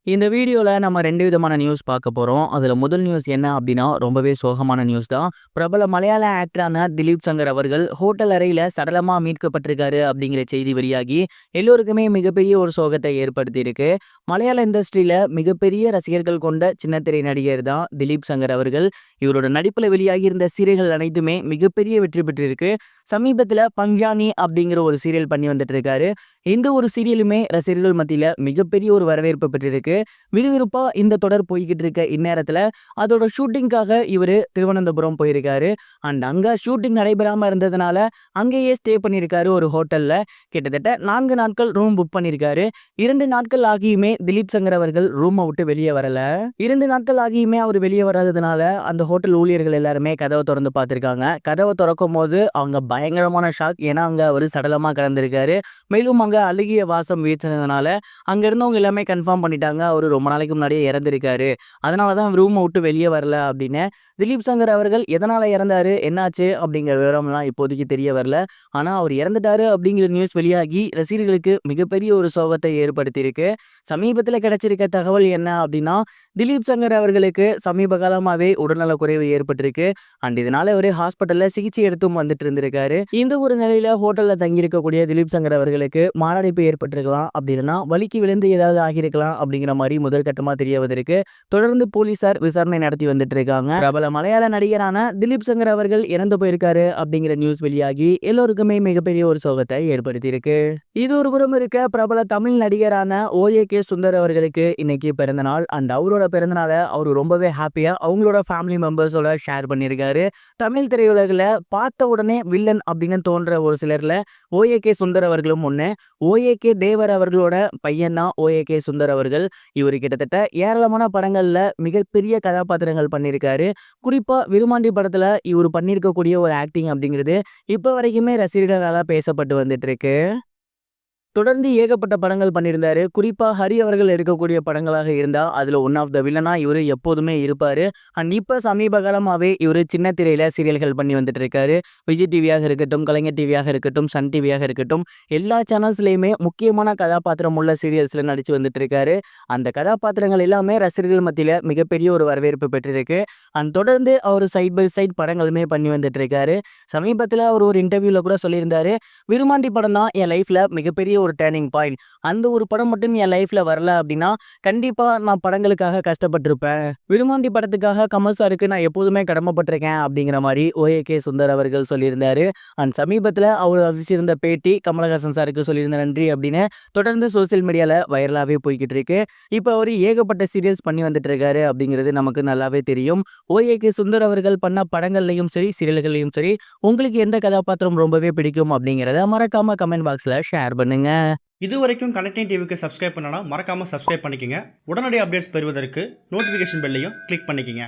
இந்த வீடியோல நம்ம 2 விதமான நியூஸ் பார்க்க போறோம். அதுல முதல் நியூஸ் என்ன அப்டின்னா, ரொம்பவே சோகமான நியூஸ் தான். பிரபல மலையாள ஆக்டரான திலீப் சங்கர் அவர்கள் ஹோட்டல் அறையில சடலமா மீட்கப்பட்டிருக்காரு அப்படிங்கிற செய்தி வெளியாகி, எல்லோருக்குமே மிகப்பெரிய ஒரு சோகத்தை ஏற்படுத்தியிருக்கு. மலையாள இண்டஸ்ட்ரியில மிகப்பெரிய ரசிகர்கள் கொண்ட சின்னத்திரை நடிகர் தான் திலீப் சங்கர் அவர்கள். இவரோட நடிப்புல வெளியாகி இருந்த சீரியல்கள் அனைத்துமே மிகப்பெரிய வெற்றி பெற்றிருக்கு. சமீபத்துல பஞ்சானி அப்படிங்கிற ஒரு சீரியல் பண்ணி வந்துட்டு இருக்காரு. இந்த ஒரு சீரியலுமே ரசிகர்கள் மத்தியில மிகப்பெரிய ஒரு வரவேற்பு பெற்றிருக்கு. விறுவிறுப்பா இந்த தொடர் போய்கிட்டு இருக்க இந்நேரத்துல அதோட ஷூட்டிங்காக இவரு திருவனந்தபுரம் போயிருக்காரு. அண்ட் அங்க ஷூட்டிங் நடைபெறாம இருந்ததுனால அங்கேயே ஸ்டே பண்ணியிருக்காரு ஒரு ஹோட்டல்ல. கிட்டத்தட்ட 4 நாட்கள் ரூம் புக் பண்ணியிருக்காரு. 2 நாட்கள் ஆகியுமே திலீப் சங்கர் அவர்கள் ரூமை விட்டு வெளியே வரல. 2 நாட்கள் ஆகியுமே அவர் வெளியே வராததுனால அந்த ஹோட்டல் ஊழியர்கள் எல்லாருமே கதவை திறந்து பார்த்திருக்காங்க. கதவை திறக்கும் போது அவங்க பயங்கரமான ஷாக். ஏன்னா அங்க அவரு சடலமா கிடந்திருக்காரு. மேலும் அங்க அழுகிய வாசம் வீசினதுனால அங்க இருந்தவங்க எல்லாமே கன்ஃபார்ம் பண்ணிட்டாங்க அவரு ரொம்ப நாளைக்கு முன்னாடியே இறந்திருக்காரு. அதனால தான் ரூமை விட்டு வெளியே வரல அப்படின்னு. திலீப் சங்கர் அவர்கள் எதனால இறந்தாரு, என்னாச்சு அப்படிங்கிற விவரம்லாம் இப்போதைக்கு தெரிய வரல. ஆனா அவர் இறந்துட்டாரு அப்படிங்கிற நியூஸ் வெளியாகி ரசிகர்களுக்கு மிகப்பெரிய ஒரு சோகத்தை ஏற்படுத்தியிருக்கு. சமீபத்தில் கிடைச்சிருக்க தகவல் என்ன அப்படின்னா, திலீப் சங்கர் அவர்களுக்கு சமீப காலமாவே உடல்நல குறைவு ஏற்பட்டிருக்கு. அண்ட் இதனால அவரு ஹாஸ்பிட்டல்ல சிகிச்சை எடுத்தும் வந்துட்டு இருந்திருக்காரு. இந்த ஒரு நிலையில ஹோட்டல்ல தங்கியிருக்கக்கூடிய திலீப் சங்கர் அவர்களுக்கு மாரடைப்பு ஏற்பட்டிருக்கலாம், அப்படின்னா வலிக்கு விழுந்து ஏதாவது ஆகியிருக்கலாம் அப்படிங்கிற மாதிரி முதற்கட்டமா தெரிய வந்திருக்கு. தொடர்ந்து போலீசார் விசாரணை நடத்தி வந்துட்டு இருக்காங்க. பிரபல மலையாள நடிகரான திலீப் சங்கர் அவர்கள் இறந்து போயிருக்காரு அப்படிங்கிற நியூஸ் வெளியாகி எல்லோருக்குமே மிகப்பெரிய ஒரு சோகத்தை ஏற்படுத்தி இருக்கு. இது ஒரு புறம் இருக்க, பிரபல தமிழ் நடிகரான ஓஏகே சுந்தர் அவர்களுக்கு இன்னைக்கு பிறந்த நாள். அண்ட் அவரோட பிறந்தநாள அவரு ரொம்பவே ஹாப்பியா அவங்களோட ஃபேமிலி மெம்பர்ஸோட ஷேர் பண்ணியிருக்காரு. தமிழ் திரையுலகில் பார்த்த உடனே வில்லன் அப்படின்னு தோன்ற ஒரு சிலர்ல ஓஏகே சுந்தர் அவர்களும் ஒண்ணு. ஓஏகே தேவர் அவர்களோட பையன் தான் ஓஏகே சுந்தர் அவர்கள். இவர் கிட்டத்தட்ட ஏராளமான படங்கள்ல மிகப்பெரிய கதாபாத்திரங்கள் பண்ணியிருக்காரு. குறிப்பா விருமாண்டி படத்துல இவர் பண்ணியிருக்கக்கூடிய ஒரு ஆக்டிங் அப்படிங்கிறது இப்ப வரைக்குமே ரசிகர்களால பேசப்பட்டு வந்துட்டு இருக்கு. தொடர்ந்து ஏகப்பட்ட படங்கள் பண்ணியிருந்தாரு. குறிப்பா ஹரி அவர்கள் எடுக்கக்கூடிய படங்களாக இருந்தா அதுல ஒன் ஆஃப் த வில்லனா இவரு எப்போதுமே இருப்பாரு. அண்ட் இப்ப சமீப காலமாவே இவரு சின்ன திரையில சீரியல்கள் பண்ணி வந்துட்டு இருக்காரு. விஜய் டிவியாக இருக்கட்டும், கலைஞர் டிவியாக இருக்கட்டும், சன் டிவியாக இருக்கட்டும், எல்லா சேனல்ஸ்லயுமே முக்கியமான கதாபாத்திரம் உள்ள சீரியல்ஸ்ல நடிச்சு வந்துட்டு இருக்காரு. அந்த கதாபாத்திரங்கள் எல்லாமே ரசிகர்கள் மத்தியில மிகப்பெரிய ஒரு வரவேற்பு பெற்றிருக்கு. அண்ட் தொடர்ந்து அவர் சைட் பை சைட் படங்களுமே பண்ணி வந்துட்டு இருக்காரு. சமீபத்துல அவர் ஒரு இன்டர்வியூல கூட சொல்லியிருந்தாரு, விருமாண்டி படம் தான் என் லைஃப்ல மிகப்பெரிய ஒரு டேர்னிங் பாயிண்ட். அந்த ஒரு படம் மட்டும் என் லைஃப்ல வரல அப்படின்னா கண்டிப்பா நான் படங்களுக்காக கஷ்டப்பட்டிருப்பேன். விருமாண்டி படத்துக்காக கமல் சாருக்கு நான் எப்போதுமே கடமைப்பட்டிருக்கேன் அப்படிங்கிற மாதிரி ஓஏகே சுந்தர் அவர்கள் சொல்லியிருந்தாரு. அண்ட் சமீபத்தில் அவர் அறிவிச்சிருந்த பேட்டி கமலஹாசன் சாருக்கு சொல்லியிருந்த நன்றி அப்படின்னு தொடர்ந்து சோசியல் மீடியால வைரலாகவே போய்கிட்டு இருக்கு. இப்போ அவர் ஏகப்பட்ட சீரியல்ஸ் பண்ணி வந்துட்டு இருக்காரு அப்படிங்கிறது நமக்கு நல்லாவே தெரியும். ஓஏகே சுந்தர் அவர்கள் பண்ண படங்கள்லையும் சரி, சீரியல்களையும் சரி, உங்களுக்கு எந்த கதாபாத்திரம் ரொம்பவே பிடிக்கும் அப்படிங்கிறத மறக்காம கமெண்ட் பாக்ஸ்ல ஷேர் பண்ணுங்க. இதுவரைக்கும் கனெக்டிங் டிவிக்கு சப்ஸ்கிரைப் பண்ணனா மறக்காமல் சப்ஸ்கிரைப் பண்ணிக்கங்க. உடனடி அப்டேட்ஸ் பெறுவதற்கு நோட்டிஃபிகேஷன் பெல்லையும் கிளிக் பண்ணிக்கங்க.